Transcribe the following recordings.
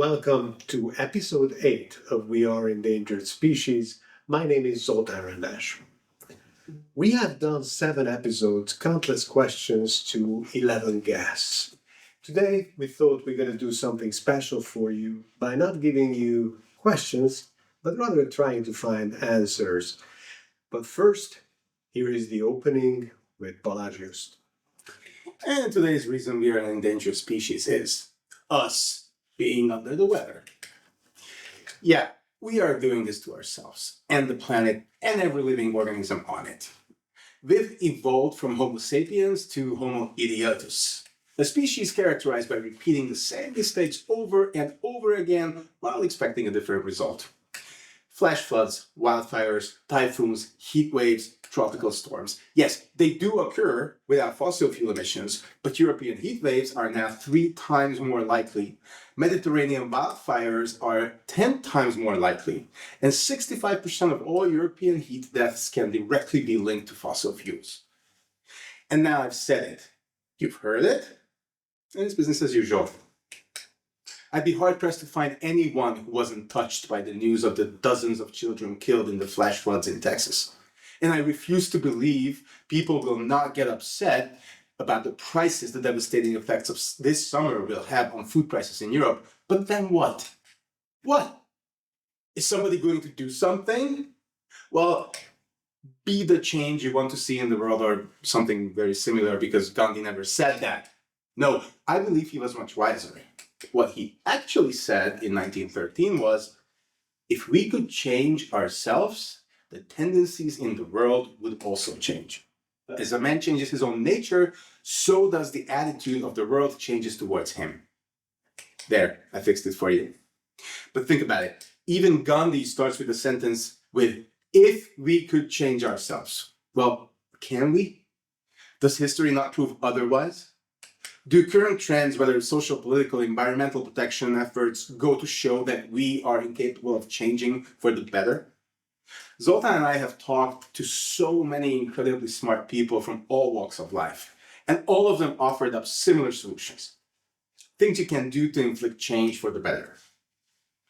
welcome to episode 8 of We Are Endangered Species. My name is Zoltán Rendes. We have done 7 episodes, countless questions to 11 guests. Today, we thought we're going to do something special for you by not giving you questions, but rather trying to find answers. But first, here is the opening with Balázs. And today's reason we are an endangered species is us being under the weather. Yeah, we are doing this to ourselves and the planet and every living organism on it. We've evolved from Homo sapiens to Homo idiotus, a species characterized by repeating the same mistakes over and over again while expecting a different result. Flash floods, wildfires, typhoons, heat waves, tropical storms. Yes, they do occur without fossil fuel emissions, but European heat waves are now 3 times more likely. Mediterranean wildfires are 10 times more likely. And 65% of all European heat deaths can directly be linked to fossil fuels. And now I've said it. You've heard it, and it's business as usual. I'd be hard-pressed to find anyone who wasn't touched by the news of the dozens of children killed in the flash floods in Texas. And I refuse to believe people will not get upset about the prices the devastating effects of this summer will have on food prices in Europe. But then what? What? Is somebody going to do something? Well, be the change you want to see in the world or something very similar, because Gandhi never said that. No, I believe he was much wiser. What he actually said in 1913 was, if we could change ourselves, the tendencies in the world would also change. As a man changes his own nature, so does the attitude of the world changes towards him. There, I fixed it for you. But think about it. Even Gandhi starts with a sentence with, if we could change ourselves. Well, can we? Does history not prove otherwise? Do current trends, whether social, political, environmental protection efforts, go to show that we are incapable of changing for the better? Zoltán and I have talked to so many incredibly smart people from all walks of life, and all of them offered up similar solutions. Things you can do to inflict change for the better.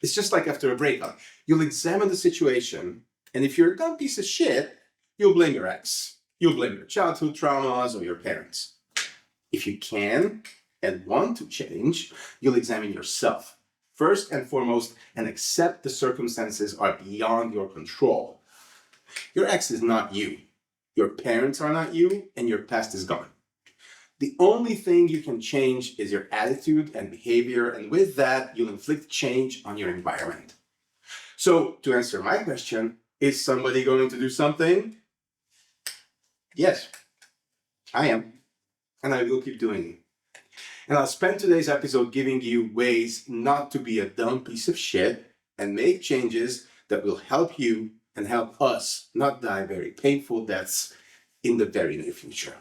It's just like after a breakup. You'll examine the situation, and if you're a dumb piece of shit, you'll blame your ex. You'll blame your childhood traumas or your parents. If you can and want to change, you'll examine yourself first and foremost and accept the circumstances are beyond your control. Your ex is not you. Your parents are not you, and your past is gone. The only thing you can change is your attitude and behavior, and with that, you'll inflict change on your environment. So, to answer my question, is somebody going to do something? Yes, I am. And I will keep doing it. And I'll spend today's episode giving you ways not to be a dumb piece of shit and make changes that will help you and help us not die very painful deaths in the very near future.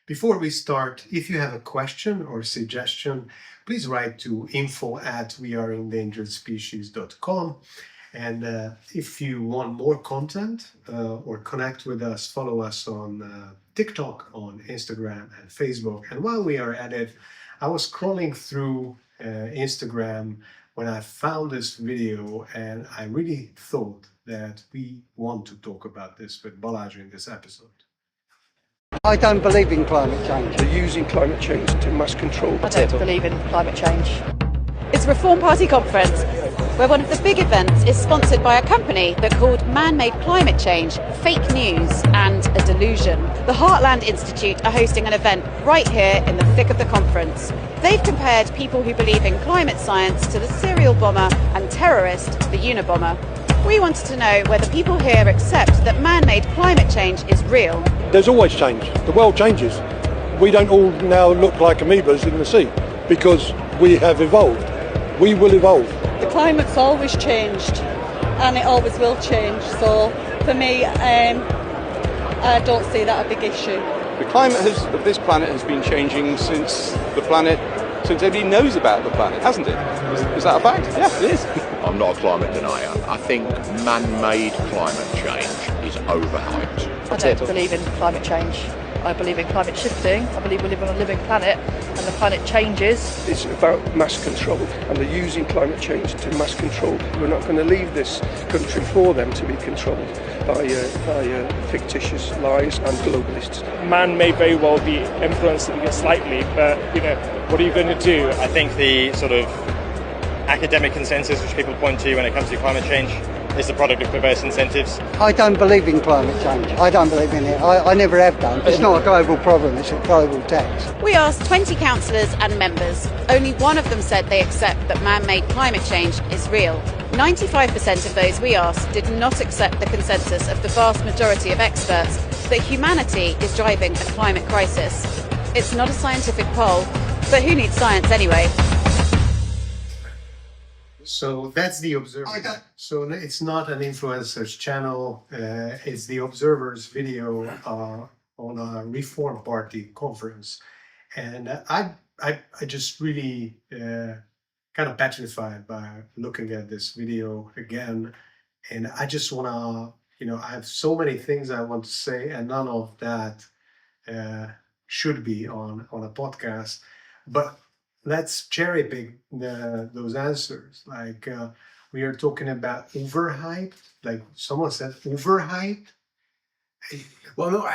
Before we start, if you have a question or suggestion, please write to info@weareendangeredspecies.com. And if you want more content or connect with us, follow us on TikTok, on Instagram and Facebook. And while we are at it, I was scrolling through Instagram when I found this video, and I really thought that we want to talk about this with Balázs in this episode. I don't believe in climate change. They're using climate change to mass control. I don't believe in climate change. It's a Reform Party conference where one of the big events is sponsored by a company that called man-made climate change fake news and a delusion. The Heartland Institute are hosting an event right here in the thick of the conference. They've compared people who believe in climate science to the serial bomber and terrorist, the Unabomber. We wanted to know whether people here accept that man-made climate change is real. There's always change. The world changes. We don't all now look like amoebas in the sea because we have evolved. We will evolve. The climate's always changed and it always will change. So for me, I don't see that a big issue. The climate of this planet has been changing since everybody knows about the planet, hasn't it? Is that a fact? Yeah, it is. I'm not a climate denier. I think man-made climate change is overhyped. I don't believe in climate change. I believe in climate shifting. I believe we live on a living planet and the planet changes. It's about mass control, and they're using climate change to mass control. We're not going to leave this country for them to be controlled by fictitious lies and globalists. Man may very well be influenced slightly, but what are you going to do? I think the sort of academic consensus which people point to when it comes to climate change is the product of perverse incentives. I don't believe in climate change. I don't believe in it. I never have done. It's not a global problem, it's a global tax. We asked 20 councillors and members. Only one of them said they accept that man-made climate change is real. 95% of those we asked did not accept the consensus of the vast majority of experts that humanity is driving a climate crisis. It's not a scientific poll, but who needs science anyway? So that's the Observer. So it's not an influencer's channel. It's the Observer's video on a Reform Party conference, and I just really kind of petrified by looking at this video again, and I just wanna, I have so many things I want to say, and none of that should be on a podcast, but. Let's cherry pick those answers. Like we are talking about overhyped. Like someone said, overhyped. Well, no,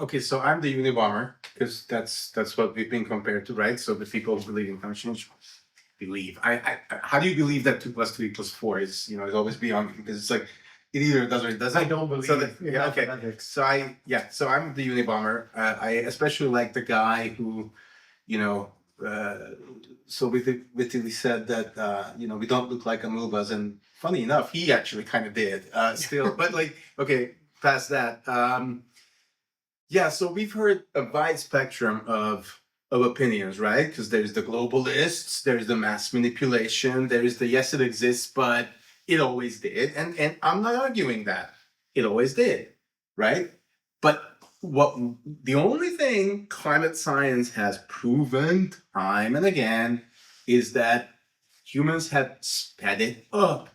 okay. So I'm the Unabomber because that's what we've been compared to, right? So the people who believe in climate change believe. How do you believe that 2 + 2 = 4 is is always beyond, because it's like it either does or it doesn't. I don't believe. So okay. Mathematics. So I'm the Unabomber. I especially like the guy who, so wittingly said that we don't look like amoebas, and funny enough, he actually kind of did still. But okay, past that, so we've heard a wide spectrum of opinions, right? Because there's the globalists, there's the mass manipulation, there is the yes, it exists, but it always did, and I'm not arguing that it always did, right? But the only thing climate science has proven time and again is that humans have sped it up.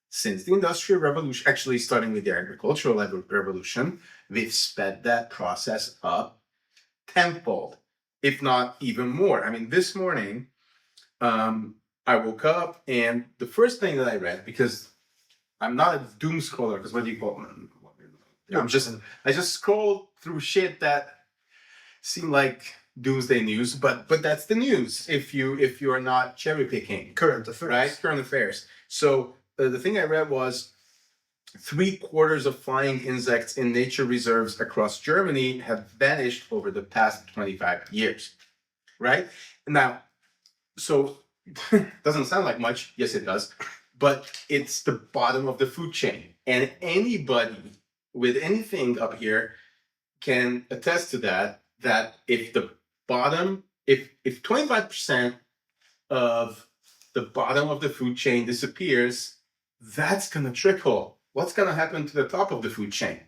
Since the Industrial Revolution, actually starting with the Agricultural Revolution, we've sped that process up tenfold, if not even more. I mean, this morning, I woke up and the first thing that I read, because I'm not a doom scroller, because what do you call them? I just scroll through shit that seem like doomsday news, but that's the news if you are not cherry picking Current affairs, right? Current affairs. So the thing I read was 3/4 of flying insects in nature reserves across Germany have vanished over the past 25 years, right? Now, so doesn't sound like much. Yes, it does, but it's the bottom of the food chain, and anybody with anything up here can attest to that if the bottom, if 25% of the bottom of the food chain disappears, that's gonna trickle. What's gonna happen to the top of the food chain?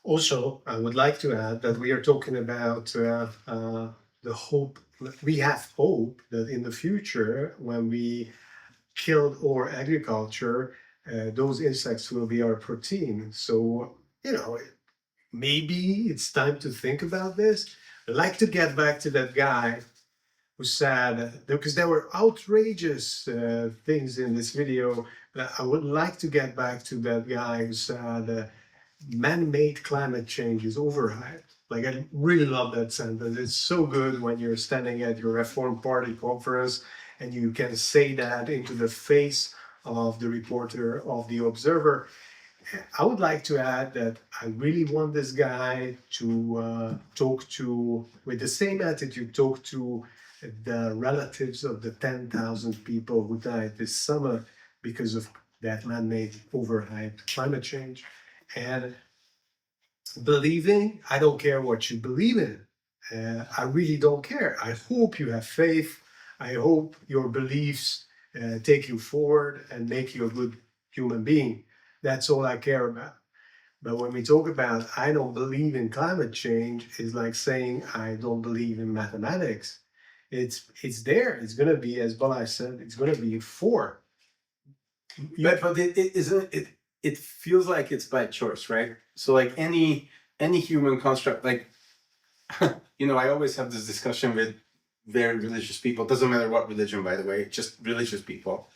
Also, I would like to add that we are talking about the hope. We have hope that in the future, when we killed our agriculture, those insects will be our protein. So, maybe it's time to think about this. I'd like to get back to that guy who said, because there were outrageous things in this video, but I would like to get back to that guy who said, man-made climate change is overhyped. Like, I really love that sentence. It's so good when you're standing at your Reform Party conference and you can say that into the face of the reporter of The Observer. I would like to add that I really want this guy to talk to, with the same attitude, talk to the relatives of the 10,000 people who died this summer because of that man-made overhyped climate change. And believing, I don't care what you believe in. I really don't care. I hope you have faith. I hope your beliefs take you forward and make you a good human being. That's all I care about. But when we talk about I don't believe in climate change, it's like saying I don't believe in mathematics. It's there. It's going to be, as Balai said, it's going to be 4. But it isn't it. It feels like it's by choice, right? So like any human construct, like I always have this discussion with very religious people. It doesn't matter what religion, by the way, just religious people.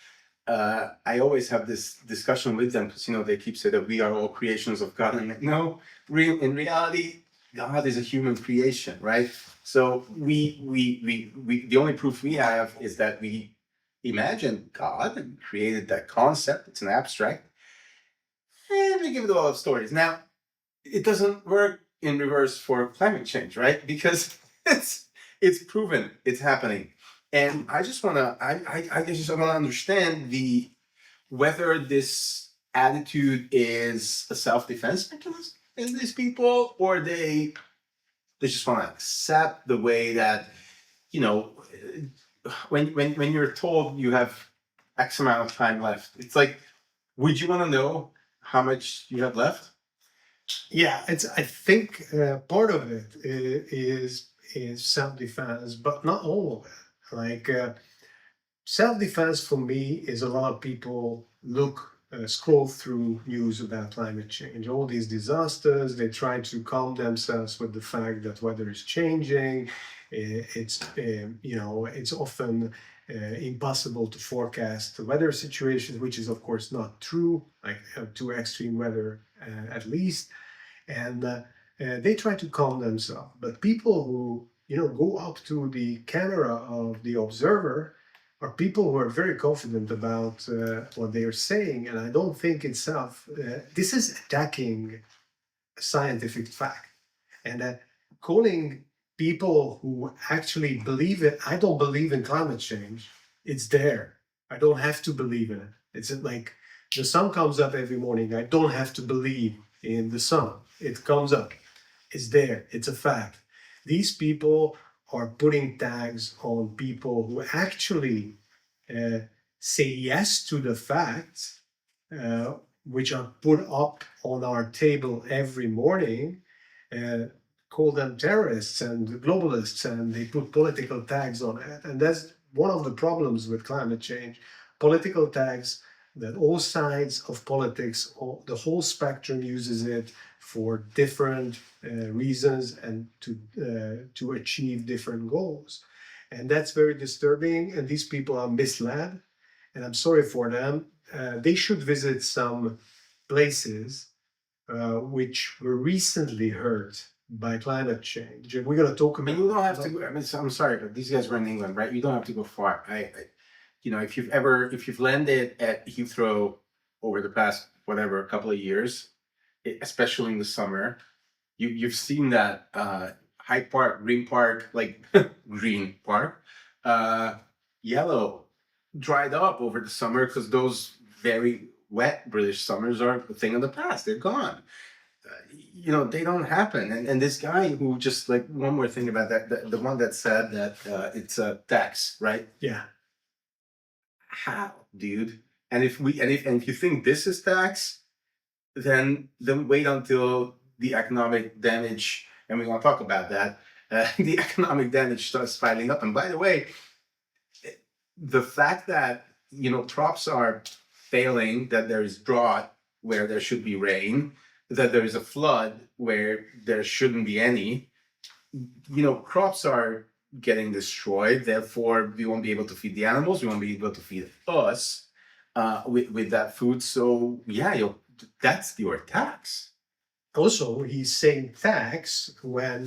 I always have this discussion with them because they keep saying that we are all creations of God, and I'm like, no, in reality, God is a human creation, right? So we the only proof we have is that we imagined God and created that concept. It's an abstract, and we give it a lot of stories. Now, it doesn't work in reverse for climate change, right? Because it's proven, it's happening. And I just wanna I just wanna understand whether this attitude is a self-defense mechanism in these people, or they just want to accept the way that when you're told you have X amount of time left, it's like, would you want to know how much you have left? Yeah, I think part of it is self-defense, but not all of it. Like self-defense for me is a lot of people scroll through news about climate change, all these disasters. They try to calm themselves with the fact that weather is changing. It's often impossible to forecast the weather situations, which is of course not true. Like to extreme weather, at least, and they try to calm themselves. But people who go up to the camera of the observer are people who are very confident about what they are saying, and I don't think itself. This is attacking scientific fact, and calling people who actually believe it. I don't believe in climate change. It's there. I don't have to believe in it. It's like the sun comes up every morning. I don't have to believe in the sun. It comes up. It's there. It's a fact. These people are putting tags on people who actually say yes to the facts, which are put up on our table every morning, call them terrorists and globalists, and they put political tags on it. And that's one of the problems with climate change. Political tags that all sides of politics, the whole spectrum uses it for different reasons and to achieve different goals. And that's very disturbing, and these people are misled, and I'm sorry for them. They should visit some places which were recently hurt by climate change. And we're going to talk about. You don't have to go. I'm sorry, but these guys were in England, right? You don't have to go far. If you've landed at Heathrow over the past whatever couple of years, especially in the summer, you've seen that Hyde Park, Green Park, like Green Park, yellow, dried up over the summer because those very wet British summers are a thing of the past. They're gone. They don't happen. And this guy who just, like, one more thing about that, the one that said that it's a tax, right? Yeah. How, dude? And if you think this is tax, then wait until the economic damage, and we're going to talk about that. The economic damage starts piling up. And by the way, the fact that crops are failing, that there is drought where there should be rain, that there is a flood where there shouldn't be any, crops are getting destroyed. Therefore, we won't be able to feed the animals. We won't be able to feed us with that food. So yeah, that's your tax. Also, he's saying tax when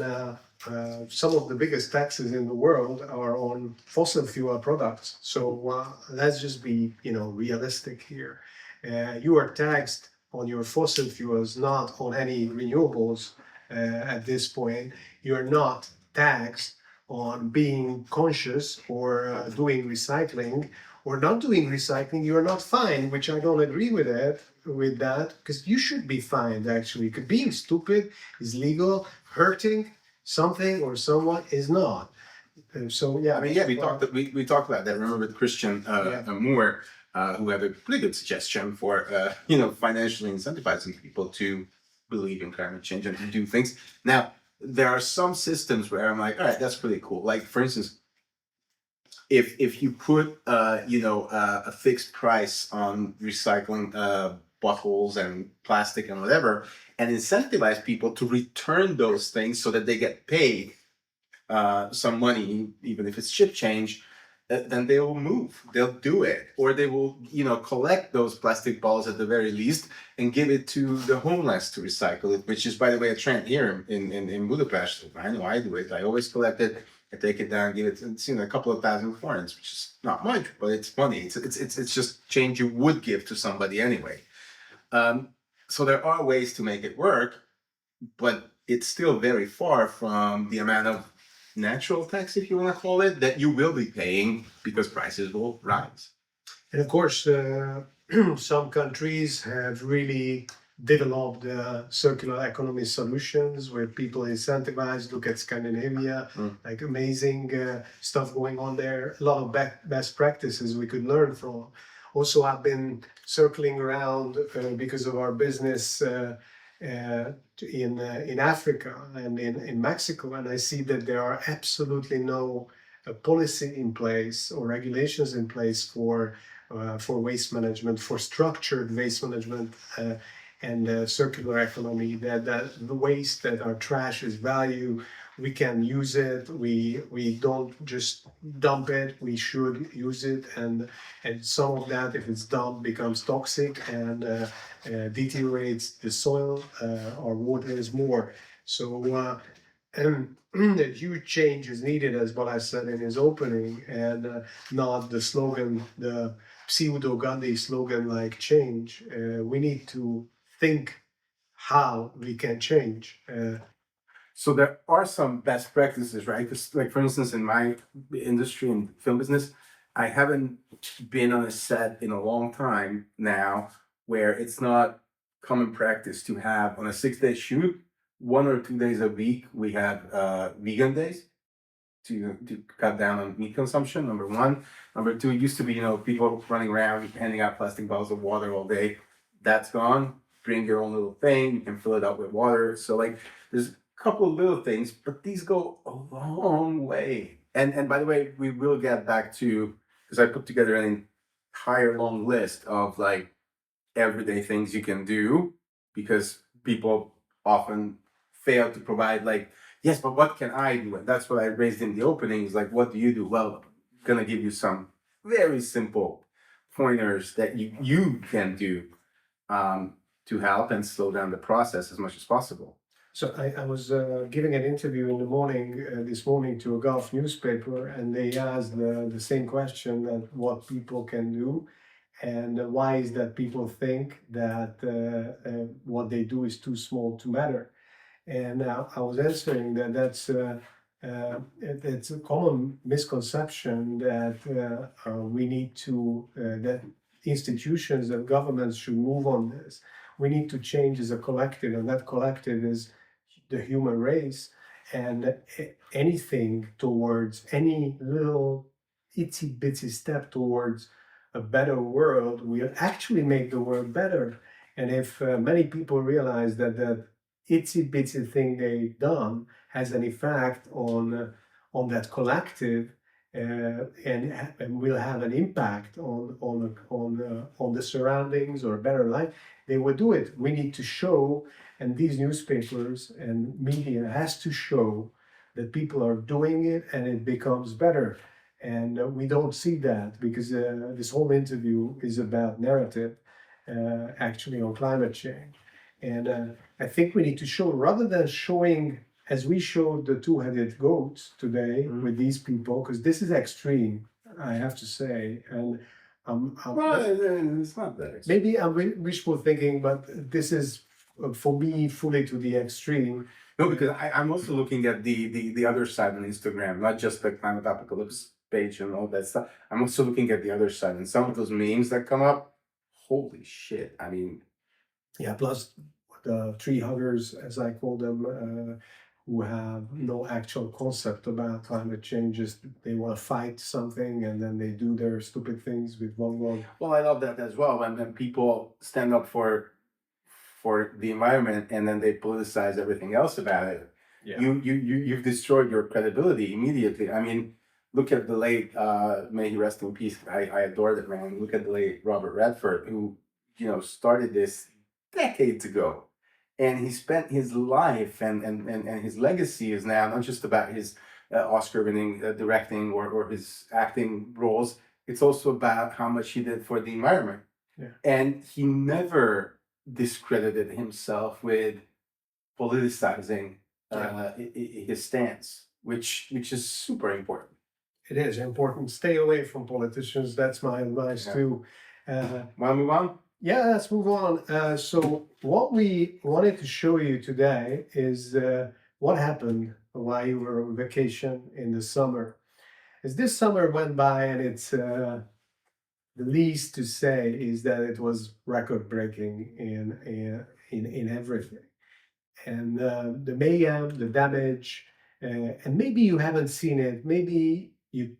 some of the biggest taxes in the world are on fossil fuel products. So let's just be, realistic here. You are taxed on your fossil fuels, not on any renewables at this point. You're not taxed on being conscious or doing recycling or not doing recycling. You're not fined, which I don't agree with that, because you should be fined, actually, because being stupid is legal, hurting something or someone is not. And so yeah, we talked about that. Remember with Christian Moore, who had a pretty good suggestion for financially incentivizing people to believe in climate change and to do things. Now, there are some systems where I'm like, all right, that's pretty cool. Like, for instance, if you put a fixed price on recycling bottles and plastic and whatever, and incentivize people to return those things so that they get paid some money, even if it's chip change, then they will move. They'll do it, or they will, collect those plastic balls at the very least and give it to the homeless to recycle it. Which is, by the way, a trend here in Budapest. I know I do it. I always collect it. I take it down, give it. It's a couple of thousand forints, which is not much, but it's money. It's just change you would give to somebody anyway. So there are ways to make it work, but it's still very far from the amount of natural tax, if you want to call it, that you will be paying because prices will rise. And of course, some countries have really developed circular economy solutions where people incentivized. Look at Scandinavia, like amazing stuff going on there. A lot of best practices we could learn from. Also, I've been circling around because of our business in Africa and in Mexico, and I see that there are absolutely no policy in place or regulations in place for waste management, for structured waste management and circular economy. That the waste that our trash is value, we can use it. We don't just dump it. We should use it, and some of that, if it's dumped, becomes toxic and deteriorates the soil or water is more. So a huge change is needed, as Balázs said in his opening, and not the slogan, the pseudo Gandhi slogan like change. We need to think how we can change. So there are some best practices, right? Because, like, for instance, in my industry and film business, I haven't been on a set in a long time now where it's not common practice to have on a 6-day shoot, 1 or 2 days a week, we have vegan days to cut down on meat consumption, number one. Number two, it used to be, people running around handing out plastic bottles of water all day. That's gone. Bring your own little thing. You can fill it up with water. So, like, there's couple of little things, but these go a long way. And by the way, we will get back to, because I put together an entire long list of like everyday things you can do, because people often fail to provide like, yes, but what can I do? And that's what I raised in the opening is like, what do you do? Well, I'm gonna give you some very simple pointers that you can do to help and slow down the process as much as possible. So I was giving an interview in the morning, this morning, to a Gulf newspaper, and they asked the same question, that what people can do, and why is that people think that what they do is too small to matter. And I was answering that it's a common misconception that we need to, that institutions and governments should move on this. We need to change as a collective, and that collective is the human race, and anything towards any little itsy bitsy step towards a better world will actually make the world better. And if many people realize that that itsy bitsy thing they've done has an effect on that collective and will have an impact on the surroundings or a better life, they will do it. We need to show, and these newspapers and media has to show that people are doing it and it becomes better. And we don't see that because this whole interview is about narrative, actually on climate change. And I think we need to show, rather than showing, as we showed the two-headed goats today with these people, because this is extreme, I have to say. And well, it's not that extreme. Maybe I'm wishful thinking, but this is for me fully to the extreme. No, because I'm also looking at the other side on Instagram, not just the climate apocalypse page and all that stuff. I'm also looking at the other side, and some of those memes that come up, holy shit! I mean, yeah. Plus the tree huggers, as I call them, who have no actual concept about climate change. Just they want to fight something, and then they do their stupid things with one. Well, I love that as well. When people stand up for the environment and then they politicize everything else about it, you've destroyed your credibility immediately. I mean, look at the late, may he rest in peace. I adore that man. Look at the late Robert Redford, who started this decades ago, and he spent his life and his legacy is now not just about his Oscar-winning directing or his acting roles. It's also about how much he did for the environment. Yeah. And he never discredited himself with politicizing his stance, which is super important. It is important. Stay away from politicians. That's my advice too. Want to move on? Yeah, let's move on. So what we wanted to show you today is what happened while you were on vacation in the summer. As this summer went by, and it's the least to say is that it was record-breaking in everything, and the mayhem, the damage, and maybe you haven't seen it. Maybe you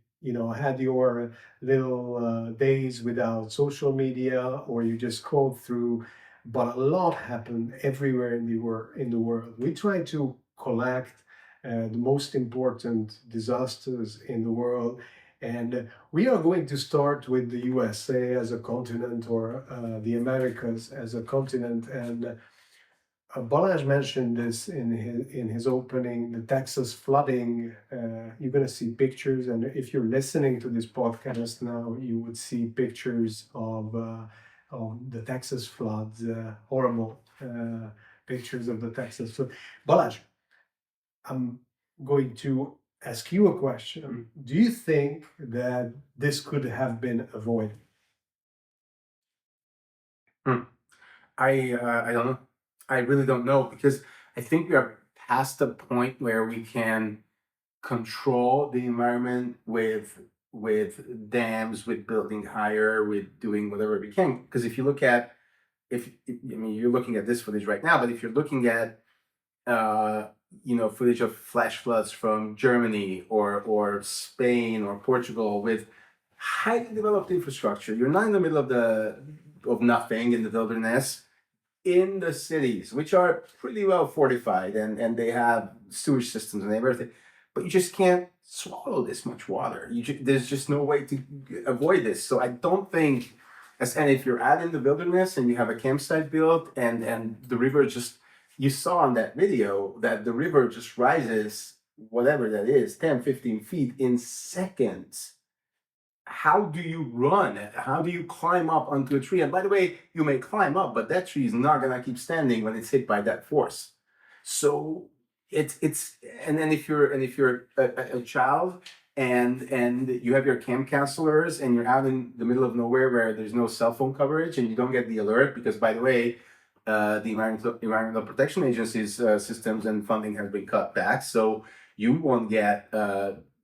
had your little days without social media, or you just scrolled through. But a lot happened everywhere in the world. We try to collect the most important disasters in the world. And we are going to start with the USA as a continent, or the Americas as a continent. And Balázs mentioned this in his opening, the Texas flooding. You're going to see pictures, and if you're listening to this podcast now, you would see pictures of the Texas floods, horrible pictures of the Texas flood. Balázs, I'm going to ask you a question. Do you think that this could have been avoided? I don't know. I really don't know, because I think we are past the point where we can control the environment with dams, with building higher, with doing whatever we can. Because if you look at, you're looking at this footage right now, but if you're looking at footage of flash floods from Germany or Spain or Portugal with highly developed infrastructure, you're not in the middle of nothing in the wilderness. In the cities, which are pretty well fortified and they have sewage systems and everything, but you just can't swallow this much water. There's just no way to avoid this. So I don't think, and if you're out in the wilderness and you have a campsite built and the river just, you saw on that video that the river just rises, whatever that is, 10, 15 feet in seconds. How do you run? How do you climb up onto a tree? And by the way, you may climb up, but that tree is not going to keep standing when it's hit by that force. So it's and then if you're a child and you have your camp counselors and you're out in the middle of nowhere where there's no cell phone coverage and you don't get the alert, because by the way, the Environmental Protection Agency's systems and funding has been cut back, so you won't get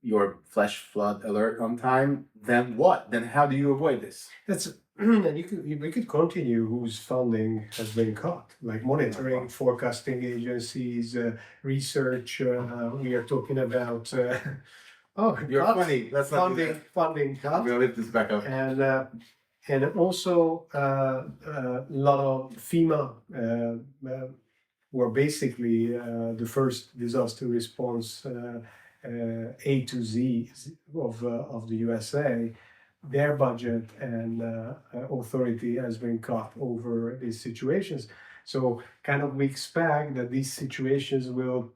your flash flood alert on time. Then what? Then how do you avoid this? That's and we could continue whose funding has been cut, like monitoring, forecasting agencies, research. We are talking about You're funny. Let's not do that. Funding cut. We'll lift this back up. And also a lot of FEMA were basically the first disaster response A to Z of the USA. Their budget and authority has been cut over these situations. So kind of we expect that these situations will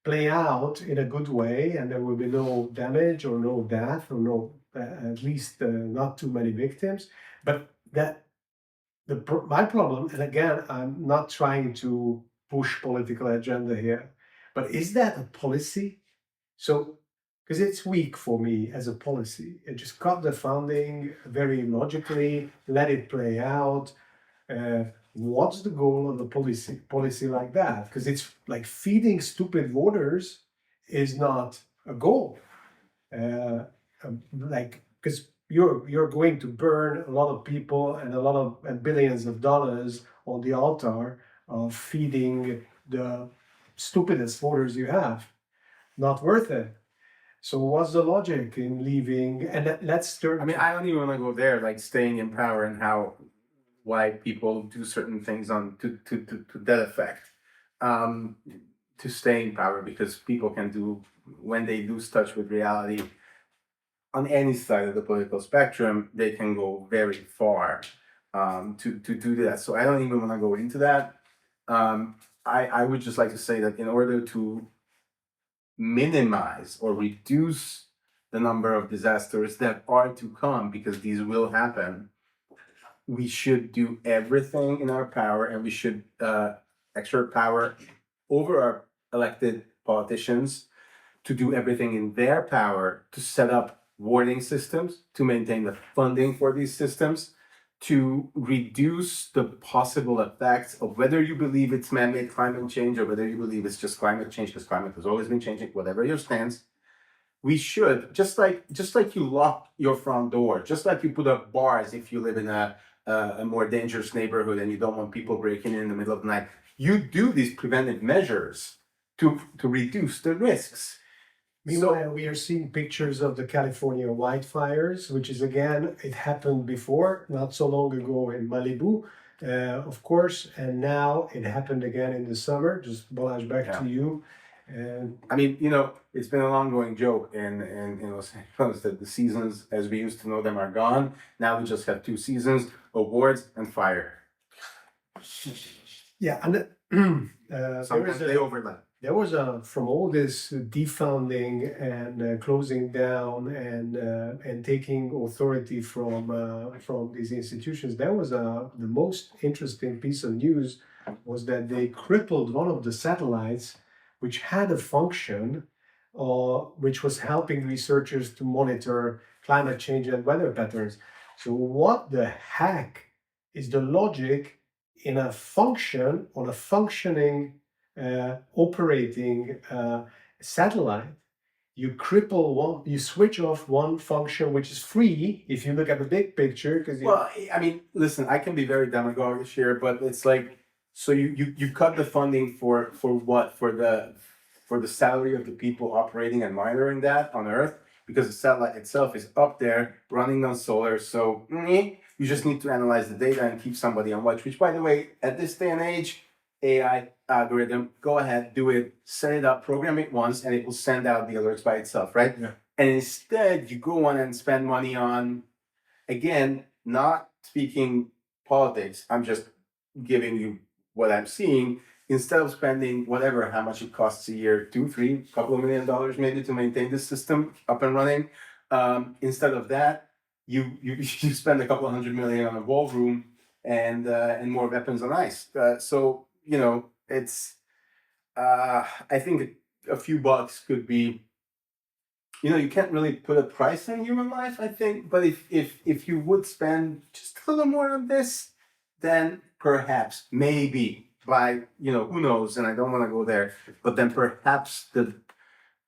play out in a good way and there will be no damage or no death or no, at least not too many victims. But that my problem, and again, I'm not trying to push political agenda here, but is that a policy? So, because it's weak for me as a policy. It just cut the funding very logically, let it play out. What's the goal of the policy like that? Because it's like feeding stupid voters is not a goal. Because you're going to burn a lot of people and a lot of billions of dollars on the altar of feeding the stupidest voters you have. Not worth it. So what's the logic in leaving? And let's turn. I mean, I don't even want to go there, like staying in power and why people do certain things to that effect. To stay in power, because people can do, when they lose touch with reality, on any side of the political spectrum, they can go very far to do that. So I don't even want to go into that. I would just like to say that in order to minimize or reduce the number of disasters that are to come, because these will happen, we should do everything in our power, and we should exert power over our elected politicians to do everything in their power to set up warning systems, to maintain the funding for these systems, to reduce the possible effects of whether you believe it's man-made climate change or whether you believe it's just climate change, because climate has always been changing, whatever your stance. We should, just like you lock your front door, just like you put up bars if you live in a more dangerous neighborhood and you don't want people breaking in the middle of the night. You do these preventive measures to reduce the risks. Meanwhile, we are seeing pictures of the California wildfires, which is again, it happened before, not so long ago in Malibu, of course, and now it happened again in the summer. Just Balazs, back to you. I mean, it's been an ongoing joke in Los Angeles that the seasons as we used to know them are gone. Now we just have 2 seasons, awards and fire. Yeah, and sometimes they overlap. There was from all this defounding and closing down and taking authority from these institutions. There was the most interesting piece of news was that they crippled one of the satellites, which had a function, which was helping researchers to monitor climate change and weather patterns. So what the heck is the logic in a function on a functioning operating satellite? You cripple one, you switch off one function which is free if you look at the big picture. Well, I mean, listen, I can be very demagogic here, but it's like, so you cut the funding for what? For the salary of the people operating and monitoring that on Earth, because the satellite itself is up there running on solar. So you just need to analyze the data and keep somebody on watch. Which, by the way, at this day and age, AI algorithm, go ahead, do it, set it up, program it once, and it will send out the alerts by itself, right? Yeah. And instead, you go on and spend money on, again, not speaking politics, I'm just giving you what I'm seeing. Instead of spending whatever, how much it costs a year, $2, $3, couple of $1 million maybe to maintain this system up and running, instead of that, you spend a couple of $100 million on a ballroom and more weapons on ice. So it's I think a few bucks could be. You can't really put a price on human life, I think. But if you would spend just a little more on this, then perhaps, maybe by who knows, and I don't want to go there, but then perhaps the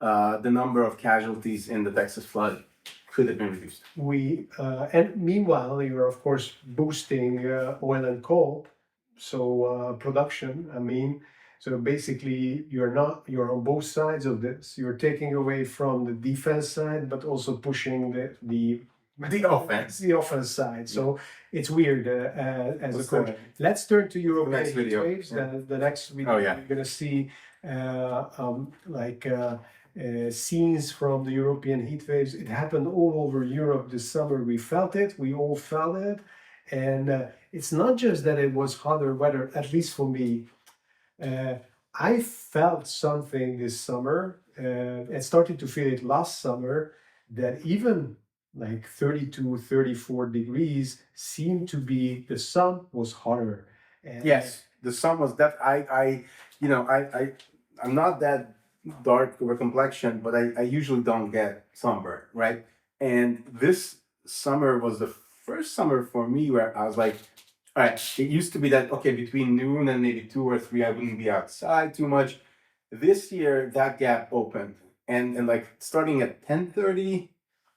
number of casualties in the Texas flood could have been reduced. And meanwhile, you're of course boosting oil and coal, so production. I mean, so basically you're on both sides of this. You're taking away from the defense side, but also pushing the offense side. So it's weird as a coach. Let's turn to European heat waves. The next video, you're going to see scenes from the European heat waves. It happened all over Europe this summer. We felt it. We all felt it. And it's not just that it was hotter weather, at least for me. I felt something this summer and started to feel it last summer, that even like 32, 34 degrees seemed to be, the sun was hotter. And yes, the sun was that I'm not that dark of a complexion, but I usually don't get sunburned, right? And this summer was the first summer for me where I was like, all right, it used to be that, okay, between noon and maybe 2 or 3, I wouldn't be outside too much. This year, that gap opened. And like starting at 10:30,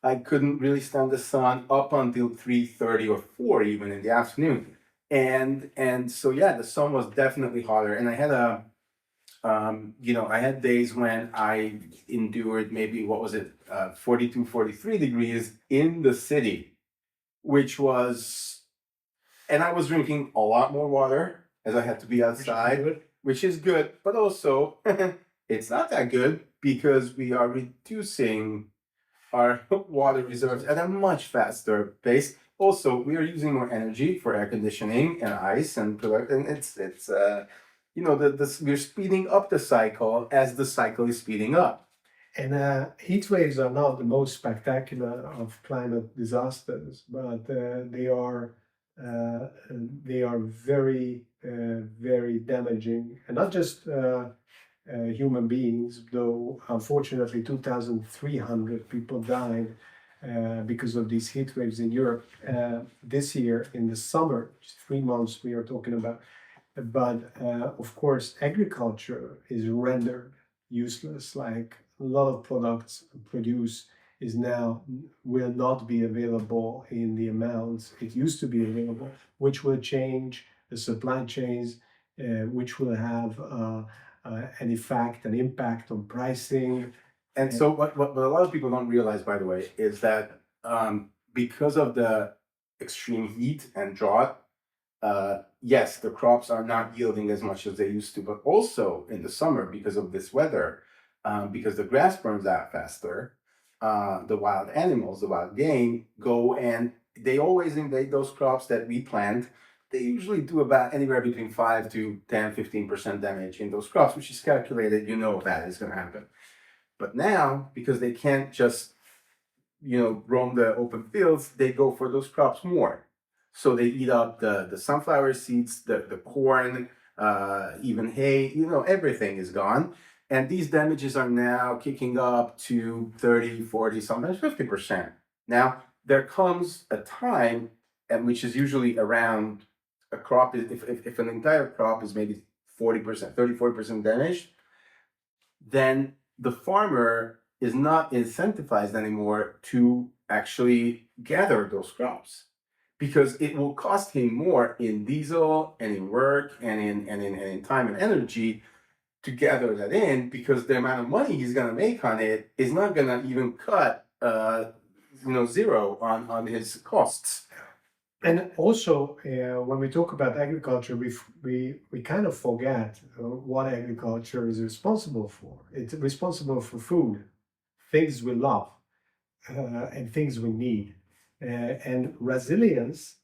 I couldn't really stand the sun up until 3:30 or 4 even in the afternoon. And so, yeah, the sun was definitely hotter. And I had I had days when I endured maybe, 42, 43 degrees in the city, which was... And I was drinking a lot more water as I had to be outside, which is good. But also, it's not that good because we are reducing our water reserves at a much faster pace. Also, we are using more energy for air conditioning and ice and it's we're speeding up the cycle as the cycle is speeding up. And heat waves are not the most spectacular of climate disasters, but they are very very damaging, and not just human beings. Though unfortunately, 2,300 people died because of these heat waves in Europe this year in the summer. 3 months we are talking about. But of course, agriculture is rendered useless. Like a lot of products produced is now will not be available in the amounts it used to be available, which will change the supply chains, which will have an effect, an impact on pricing. And so, what a lot of people don't realize, by the way, is that because of the extreme heat and drought, yes, the crops are not yielding as much as they used to, but also in the summer, because of this weather, because the grass burns out faster, the wild animals, the wild game, go and they always invade those crops that we plant. They usually do about anywhere between 5 to 10, 15% damage in those crops, which is calculated, that is going to happen. But now, because they can't just, roam the open fields, they go for those crops more. So they eat up the sunflower seeds, the corn, even hay, everything is gone. And these damages are now kicking up to 30, 40, sometimes 50%. Now, there comes a time, and which is usually around a crop, if an entire crop is maybe 40%, 30, 40% damaged, then the farmer is not incentivized anymore to actually gather those crops because it will cost him more in diesel and in work and in time and energy to gather that in, because the amount of money he's going to make on it is not going to even cut zero on his costs. And also, when we talk about agriculture, we kind of forget what agriculture is responsible for. It's responsible for food, things we love, and things we need. And resilience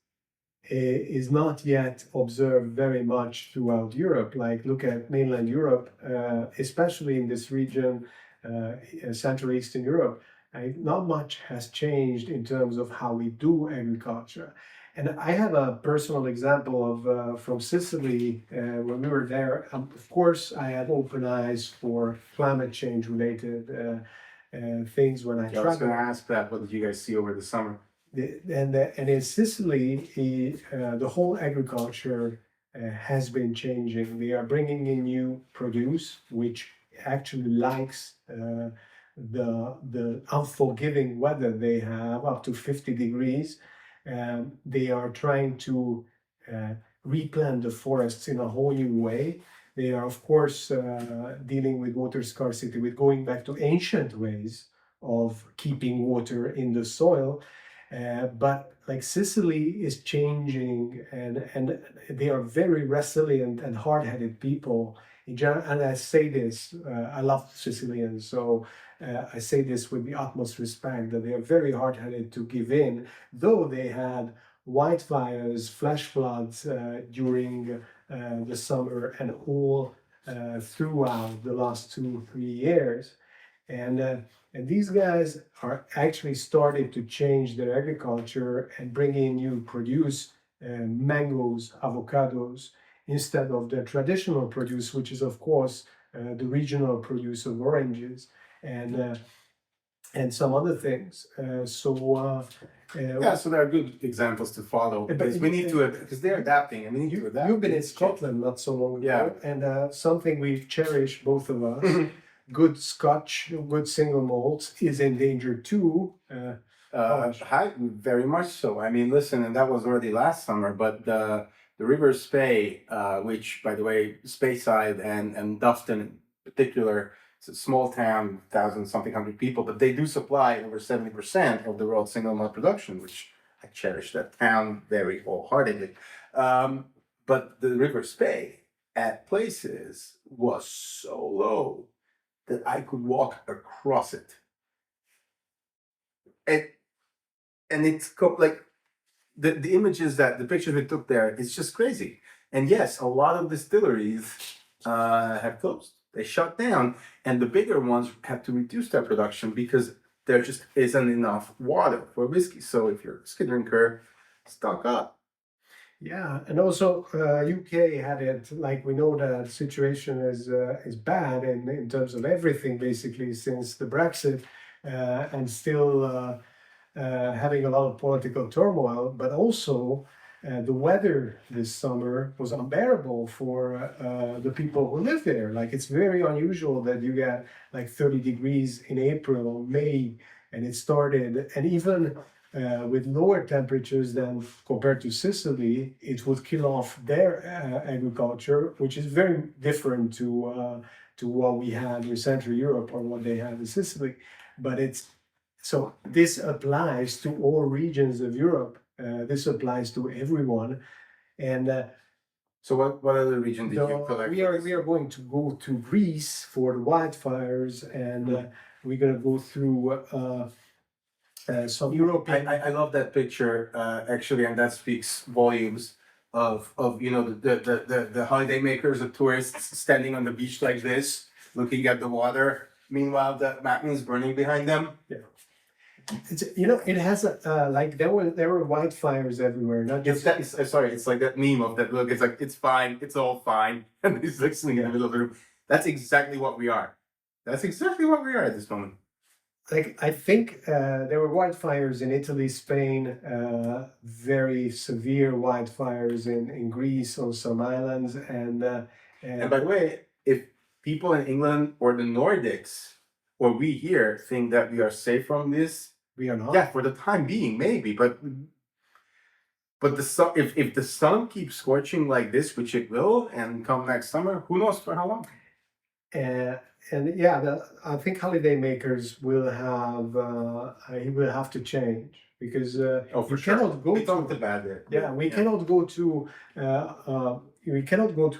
is not yet observed very much throughout Europe. Like, look at mainland Europe, especially in this region, Central Eastern Europe. Not much has changed in terms of how we do agriculture. And I have a personal example of from Sicily when we were there. Of course, I had open eyes for climate change related things when I traveled. I was going to ask that. What did you guys see over the summer? And in Sicily, the whole agriculture has been changing. They are bringing in new produce, which actually likes the unforgiving weather they have, up to 50 degrees. They are trying to replant the forests in a whole new way. They are, of course, dealing with water scarcity, with going back to ancient ways of keeping water in the soil. But like Sicily is changing, and they are very resilient and hard-headed people in general. And I say this, I love Sicilians, so I say this with the utmost respect, that they are very hard-headed to give in, though they had wildfires, flash floods during the summer and all throughout the last 2-3 years. And these guys are actually starting to change their agriculture and bring in new produce, mangoes, avocados, instead of the traditional produce, which is of course the regional produce of oranges and some other things. So there are good examples to follow. Because we need to, because they're adapting, and we need to adapt. You've been in Scotland not so long ago, and something we cherish, both of us. Good Scotch, good single malts is endangered too. Very much so. I mean, listen, and that was already last summer, but the River Spey, which, by the way, Speyside and Dufton in particular, it's a small town, 1,000-something hundred people, but they do supply over 70% of the world's single malt production, which I cherish that town very wholeheartedly. But the River Spey at places was so low that I could walk across it. and it's like the images that the pictures we took there, it's just crazy. And yes, a lot of distilleries have closed. They shut down, and the bigger ones have to reduce their production because there just isn't enough water for whiskey. So if you're a whiskey drinker, stock up. Yeah, and also UK had it like we know the situation is bad in terms of everything basically since the Brexit and still having a lot of political turmoil, but also the weather this summer was unbearable for the people who live there. Like it's very unusual that you get like 30 degrees in April, May, and it started, and even with lower temperatures than compared to Sicily, it would kill off their agriculture, which is very different to what we had in Central Europe or what they have in Sicily. But it's so this applies to all regions of Europe. This applies to everyone, and so what other region did you collect? We are going to go to Greece for the wildfires, and we're going to go through some European. I love that picture actually, and that speaks volumes of the holiday makers, the tourists standing on the beach like this, looking at the water. Meanwhile, the mountain is burning behind them. Yeah. It's, it has like there were wildfires everywhere. Not just it's like that meme of that look. It's like it's fine, it's all fine, and he's like sitting in the middle of the room. That's exactly what we are. That's exactly what we are at this moment. Like I think there were wildfires in Italy, Spain, very severe wildfires in Greece on some islands, and by the way, if people in England or the Nordics or we here think that we are safe from this, we are not. Yeah, for the time being, maybe, but the sun, if the sun keeps scorching like this, which it will, and come next summer, who knows for how long? And yeah, I think holidaymakers will have he will have to change because we cannot go we talked about it. Yeah, we cannot go to we cannot go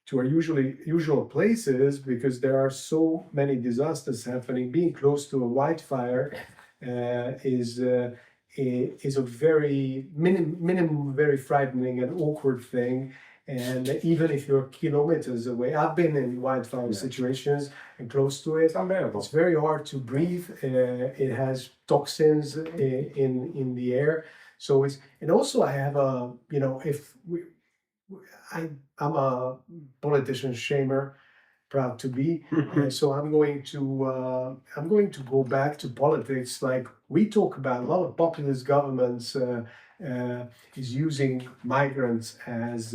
to our usual places because there are so many disasters happening. Being close to a wildfire is a very minimum, very frightening and awkward thing. And even if you're kilometers away, I've been in wildfire situations and close to it. It's unbearable. It's very hard to breathe. It has toxins in the air. So it's, and also I have a, I'm a politician shamer, proud to be. So I'm going to go back to politics. Like we talk about, a lot of populist governments is using migrants as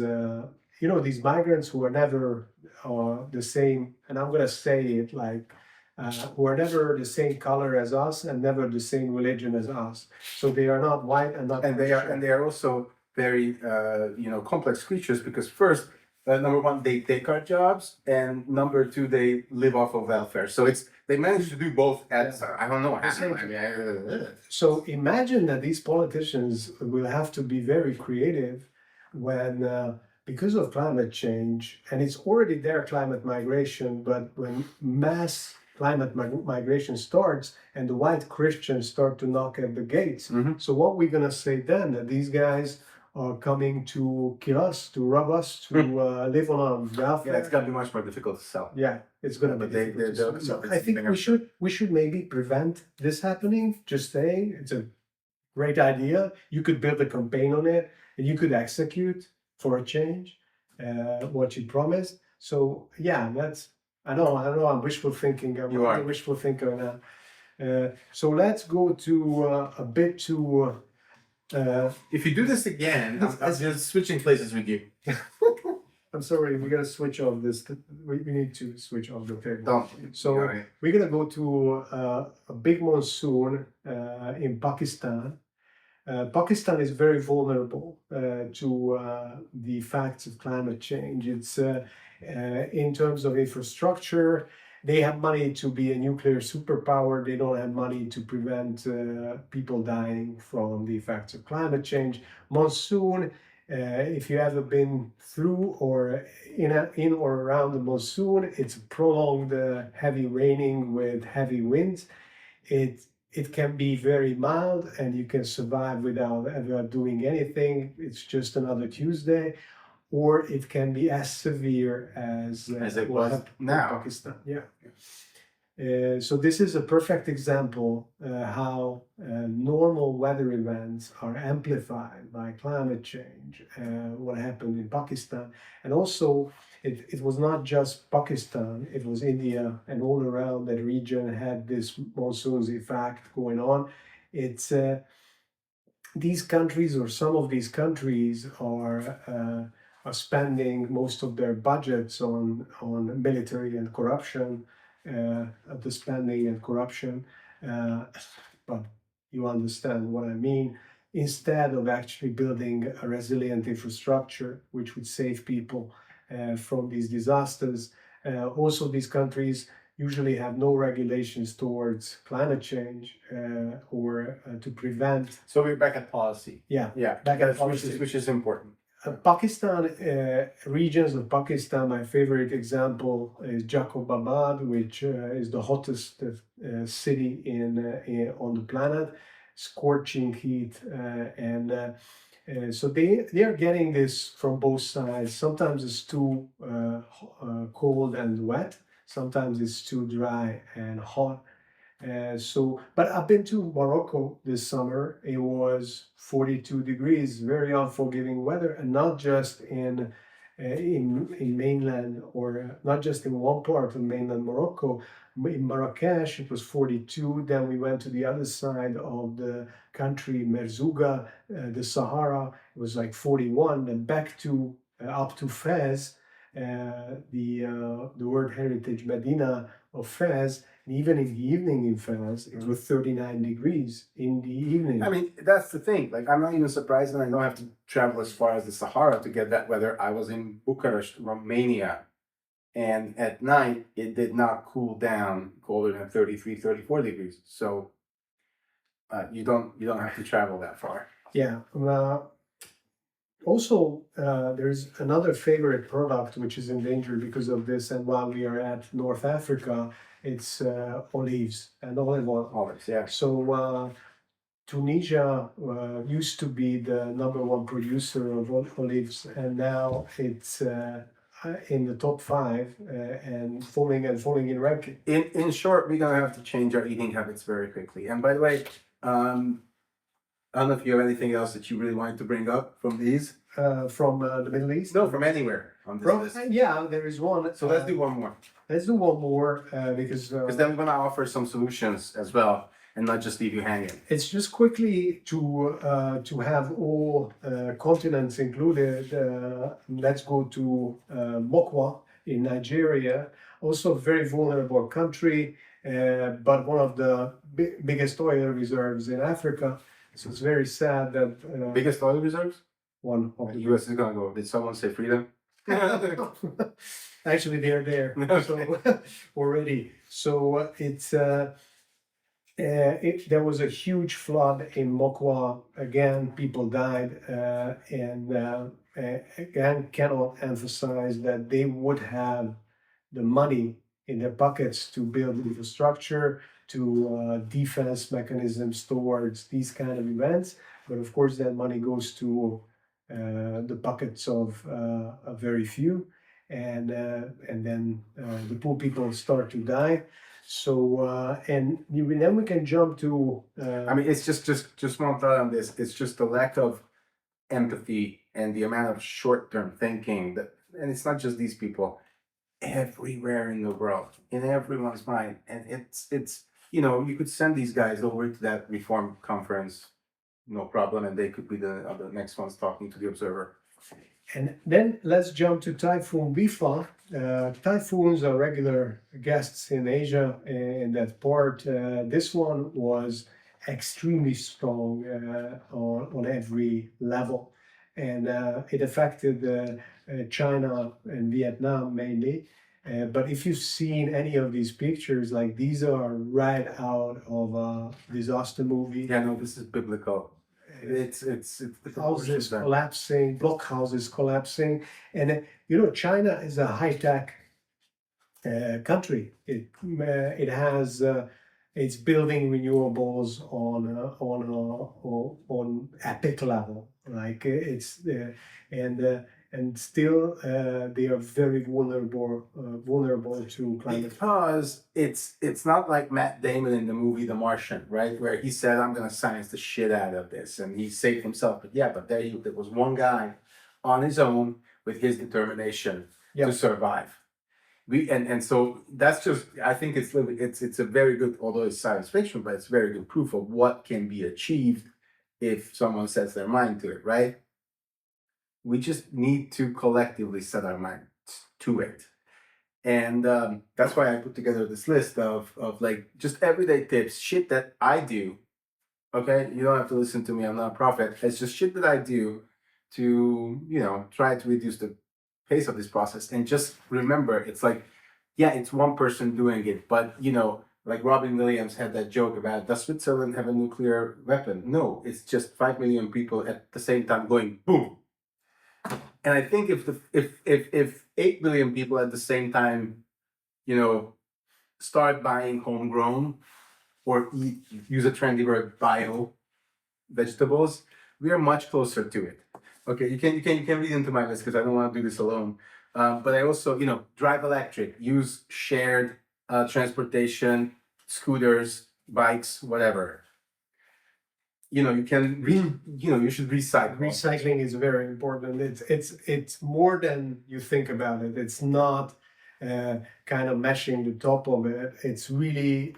these migrants who are never the same, and I'm gonna say it like who are never the same color as us and never the same religion as us. So they are not white and not. And they are also very complex creatures because first. Number one, they take our jobs, and number two, they live off of welfare. So they manage to do both at I don't know. So imagine that these politicians will have to be very creative when because of climate change, and it's already there, climate migration, but when mass climate migration starts and the white Christians start to knock at the gates. So what we're gonna say then, that these guys are coming to kill us, to rob us, to live on our welfare. Yeah, it's gonna be much more difficult to sell. Yeah, it's gonna be difficult to sell. I think we should maybe prevent this happening. Just saying, it's a great idea. You could build a campaign on it, and you could execute for a change what you promised. So yeah, I know I'm wishful thinking. You are a wishful thinker now. So let's go to a bit to. If you do this again, I'm just switching places with you. I'm sorry, we gotta switch off this. We need to switch off the table. Don't. So we're gonna go to a big monsoon in Pakistan. Pakistan is very vulnerable to the effects of climate change. It's in terms of infrastructure. They have money to be a nuclear superpower. They don't have money to prevent people dying from the effects of climate change. Monsoon, if you ever been through or in or around the monsoon, it's prolonged heavy raining with heavy winds. it can be very mild and you can survive without ever doing anything. It's just another Tuesday. Or it can be as severe as it what was happened in now. Pakistan. Yeah. So this is a perfect example how normal weather events are amplified by climate change, what happened in Pakistan. And also, it was not just Pakistan, it was India, and all around that region had this monsoons effect going on. It's these countries, or some of these countries, are spending most of their budgets on military and corruption, the spending and corruption. But you understand what I mean. Instead of actually building a resilient infrastructure which would save people from these disasters, also these countries usually have no regulations towards climate change or to prevent. So we're back at policy. Yeah, back at policy, which is important. Pakistan, regions of Pakistan, my favorite example is Jacobabad, which is the hottest city on the planet, scorching heat, and so they are getting this from both sides. Sometimes it's too cold and wet, sometimes it's too dry and hot. But I've been to Morocco this summer. It was 42 degrees, very unforgiving weather, and not just in mainland, or not just in one part of mainland Morocco. In Marrakesh, it was 42. Then we went to the other side of the country, Merzouga, the Sahara. It was like 41, and back to up to Fez, the World Heritage Medina of Fez. And even in the evening in Fez, it was 39 degrees in the evening. I mean, that's the thing. Like, I'm not even surprised that I don't have to travel as far as the Sahara to get that weather. I was in Bucharest, Romania, and at night it did not cool down colder than 33, 34 degrees. So you don't have to travel that far. Yeah. Also, there's another favorite product which is endangered because of this. And while we are at North Africa, it's olives and olive oil. Olives, yeah. So Tunisia used to be the number one producer of olives, and now it's in the top 5 and falling in ranking. In short, we're gonna have to change our eating habits very quickly. And by the way, I don't know if you have anything else that you really wanted to bring up from these. From the Middle East? No, from anywhere on this list. Yeah, there is one. So let's do one more. Let's do one more because then we're gonna offer some solutions as well, and not just leave you hanging. It's just quickly to have all continents included. Let's go to Mokwa in Nigeria, also a very vulnerable country, but one of the biggest oil reserves in Africa. So it's very sad that biggest oil reserves. One of the U.S. is gonna go. Did someone say freedom? Actually, they're there so, already. So there was a huge flood in Mokwa. Again, people died, and again, cannot emphasize that they would have the money in their pockets to build infrastructure, to defense mechanisms towards these kind of events. But of course, that money goes to the pockets of a very few, and then the poor people start to die. So and then we can jump to. I mean, it's just one thought on this. It's just the lack of empathy and the amount of short-term thinking that, and it's not just these people, everywhere in the world, in everyone's mind, and it's you could send these guys over to that reform conference, no problem, and they could be the next ones talking to the observer. And then let's jump to Typhoon Bifa. Typhoons are regular guests in Asia in that part. This one was extremely strong on every level, and it affected China and Vietnam mainly. But if you've seen any of these pictures, like these are right out of a disaster movie. Yeah, no, this is biblical. It's houses collapsing, blockhouses collapsing, and China is a high-tech country. It has it's building renewables on epic level. Like and still they are very vulnerable to climate. Because it's not like Matt Damon in the movie The Martian, right? Where he said, I'm gonna science the shit out of this, and he saved himself. But yeah, but there was one guy on his own with his determination to survive. So that's just, I think it's a very good, although it's science fiction, but it's very good proof of what can be achieved if someone sets their mind to it, right? We just need to collectively set our mind to it. And that's why I put together this list of like just everyday tips, shit that I do. Okay, you don't have to listen to me. I'm not a prophet. It's just shit that I do to, try to reduce the pace of this process. And just remember, it's like, yeah, it's one person doing it, but like Robin Williams had that joke about, does Switzerland have a nuclear weapon? No, it's just 5 million people at the same time going boom. And I think if 8 billion people at the same time, start buying homegrown or use a trendy word, bio vegetables, we are much closer to it. Okay, you can read into my list because I don't want to do this alone. But I also, drive electric, use shared transportation, scooters, bikes, whatever. You can you should recycle. Recycling is very important. It's more than you think about it. It's not kind of meshing the top of it. It's really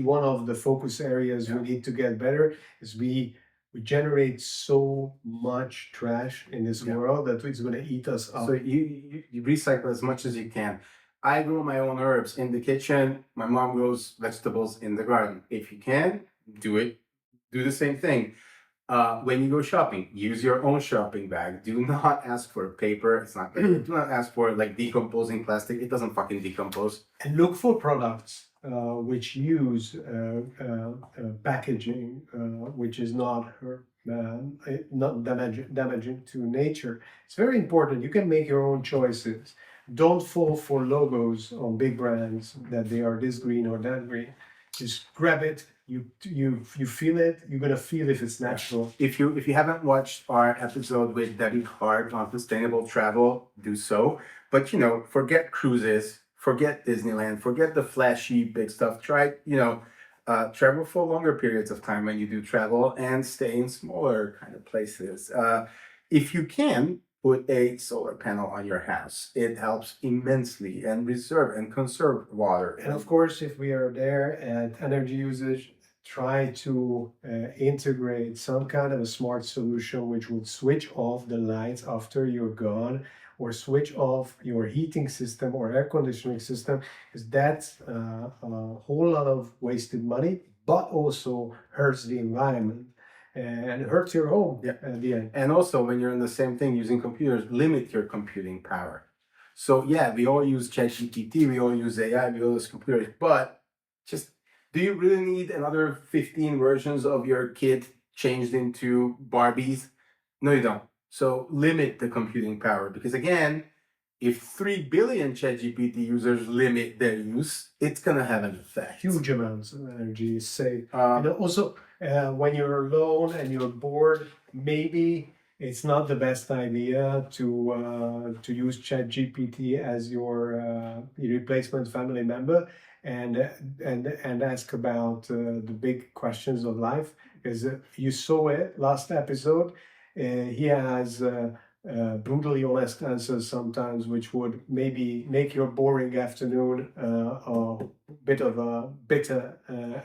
one of the focus areas we need to get better. Is we generate so much trash in this world that it's going to eat us up. So you recycle as much as you can. I grow my own herbs in the kitchen. My mom grows vegetables in the garden. If you can, do it. Do the same thing. When you go shopping, use your own shopping bag. Do not ask for paper. It's not. Do not ask for like decomposing plastic. It doesn't fucking decompose. And look for products which use packaging which is not damaging to nature. It's very important. You can make your own choices. Don't fall for logos on big brands that they are this green or that green. Just grab it. You feel it. You're gonna feel if it's natural. If you haven't watched our episode with Debbie Hart on sustainable travel, do so. But forget cruises, forget Disneyland, forget the flashy big stuff. Try travel for longer periods of time when you do travel, and stay in smaller kind of places. If you can, put a solar panel on your house. It helps immensely and conserve water. And of course, if we are there at energy usage, try to integrate some kind of a smart solution which would switch off the lights after you're gone, or switch off your heating system or air conditioning system, because that's a whole lot of wasted money, but also hurts the environment and hurts your home at the end. And also, when you're in the same thing using computers, limit your computing power. So yeah, we all use ChatGPT, we all use AI, we all use computers, but just, do you really need another 15 versions of your kit changed into Barbies? No, you don't. So limit the computing power, because again, if 3 billion ChatGPT users limit their use, it's gonna have an effect. Huge amounts of energy is saved. And also, when you're alone and you're bored, maybe it's not the best idea to use ChatGPT as your replacement family member and ask about the big questions of life. Because you saw it last episode. He has brutally honest answers sometimes, which would maybe make your boring afternoon a bit of a bitter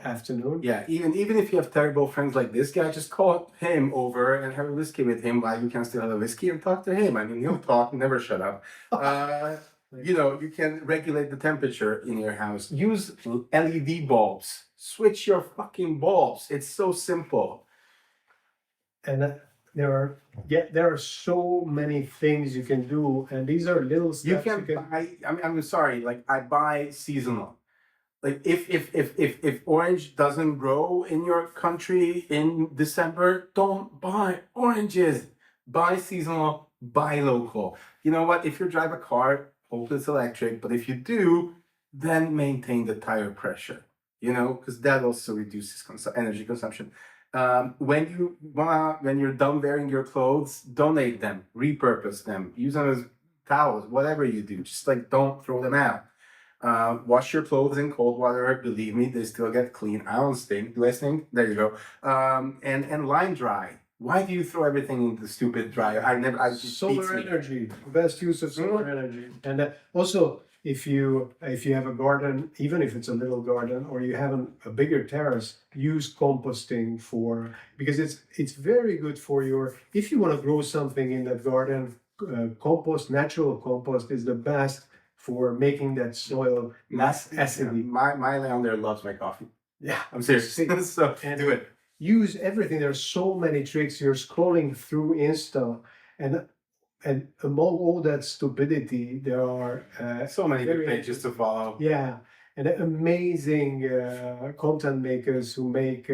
afternoon. Yeah, even if you have terrible friends like this guy, just call him over and have a whiskey with him while you can still have a whiskey and talk to him. I mean, he'll talk, never shut up. You can regulate the temperature in your house. Use LED bulbs. Switch your fucking bulbs. It's so simple. And there are so many things you can do, and these are little steps you can buy. I'm sorry, like I buy seasonal. Like if orange doesn't grow in your country in December, don't buy oranges. Buy seasonal, buy local. You know what? If you drive a car, hope it's electric, but if you do, then maintain the tire pressure, because that also reduces energy consumption. When you're done wearing your clothes, donate them, repurpose them, use them as towels, whatever you do. Just like don't throw them out. Wash your clothes in cold water. Believe me, they still get clean. I don't stink. Do I stink? There you go. And line dry. Why do you throw everything into the stupid dryer? Solar energy, best use of solar energy, and also if you have a garden, even if it's a little garden, or you have a bigger terrace, use composting because it's very good for if you want to grow something in that garden. Natural compost is the best for making that soil less acidic. My land there loves my coffee. Yeah, I'm serious. So do it. Use everything. There's so many tricks. You're scrolling through Insta, and among all that stupidity, there are so many good pages to follow. Yeah, and amazing content makers who make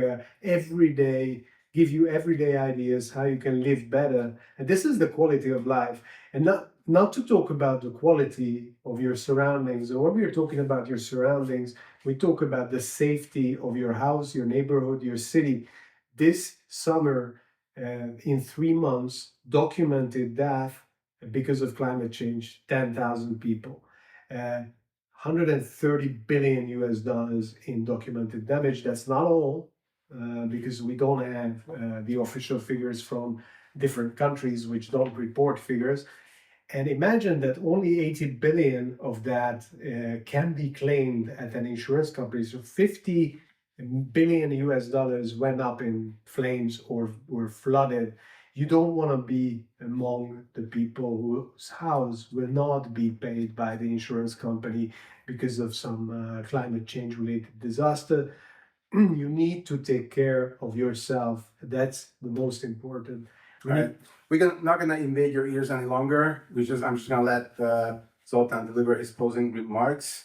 give you everyday ideas how you can live better. And this is the quality of life. And not to talk about the quality of your surroundings. Or when we're talking about your surroundings, we talk about the safety of your house, your neighborhood, your city. This summer, in 3 months, documented death because of climate change, 10,000 people. 130 billion US dollars in documented damage. That's not all, because we don't have the official figures from different countries which don't report figures. And imagine that only 80 billion of that can be claimed at an insurance company. So 50 billion US dollars went up in flames or were flooded. You don't want to be among the people whose house will not be paid by the insurance company because of some climate change related disaster. You need to take care of yourself. That's the most important. We're not going to invade your ears any longer. I'm just going to let Zoltan deliver his closing remarks.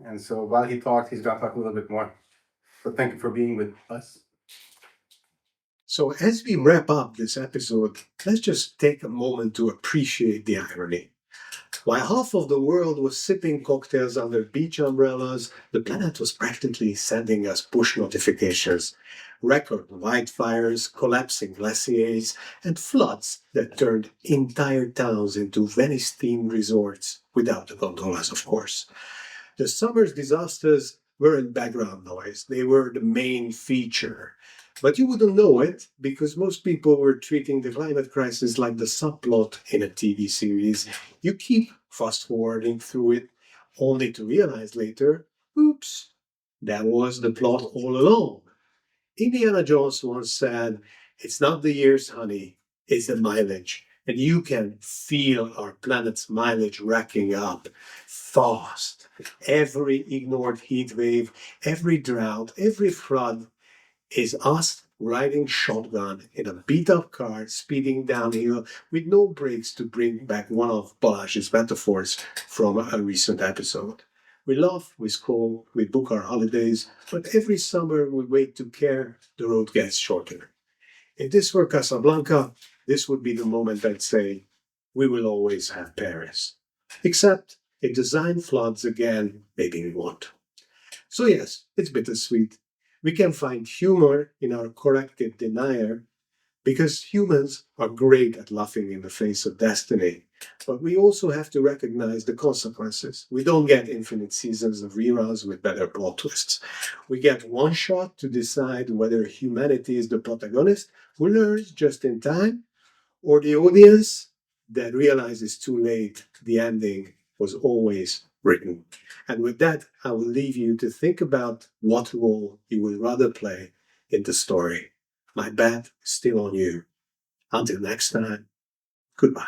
And so while he talks, he's going to talk a little bit more. So thank you for being with us. So as we wrap up this episode, let's just take a moment to appreciate the irony. While half of the world was sipping cocktails under beach umbrellas, the planet was practically sending us push notifications. Record wildfires, collapsing glaciers, and floods that turned entire towns into Venice-themed resorts, without the gondolas, of course. The summer's disasters weren't background noise, they were the main feature. But you wouldn't know it because most people were treating the climate crisis like the subplot in a TV series. You keep fast forwarding through it only to realize later, oops, that was the plot all along. Indiana Jones once said, "It's not the years, honey, it's the mileage." And you can feel our planet's mileage racking up fast. Every ignored heat wave, every drought, every flood is us riding shotgun in a beat-up car speeding downhill with no brakes, to bring back one of Balázs's metaphors from a recent episode. We laugh, we scold, we book our holidays, but every summer we wait to care, the road gets shorter. If this were Casablanca, this would be the moment I'd say, we will always have Paris. Except if the Seine floods again, maybe we won't. So yes, it's bittersweet. We can find humor in our corrective denial because humans are great at laughing in the face of destiny. But we also have to recognize the consequences. We don't get infinite seasons of reruns with better plot twists. We get one shot to decide whether humanity is the protagonist who learns just in time, or the audience that realizes too late the ending was always written. And with that, I will leave you to think about what role you would rather play in the story. My bet is still on you. Until next time, goodbye.